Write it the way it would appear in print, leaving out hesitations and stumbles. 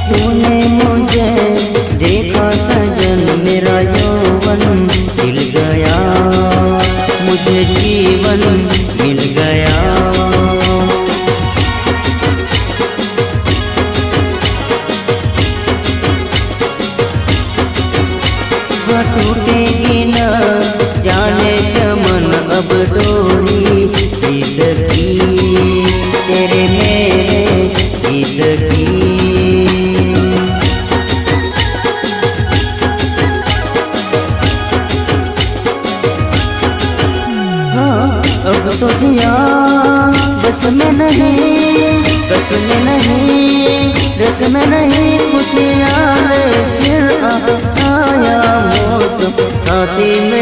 तूने मुझे देखा सजन, मेरा यौवन खिल गया, मुझे जीवन मिल गया। टूटेगी न जाने चमन अब डोरी गीत की, तेरे मेरे गीत की। हाँ अब तो जिया बस में नहीं, बस में नहीं, रस में नहीं, खुशियाँ फिर आया मौसम छाती में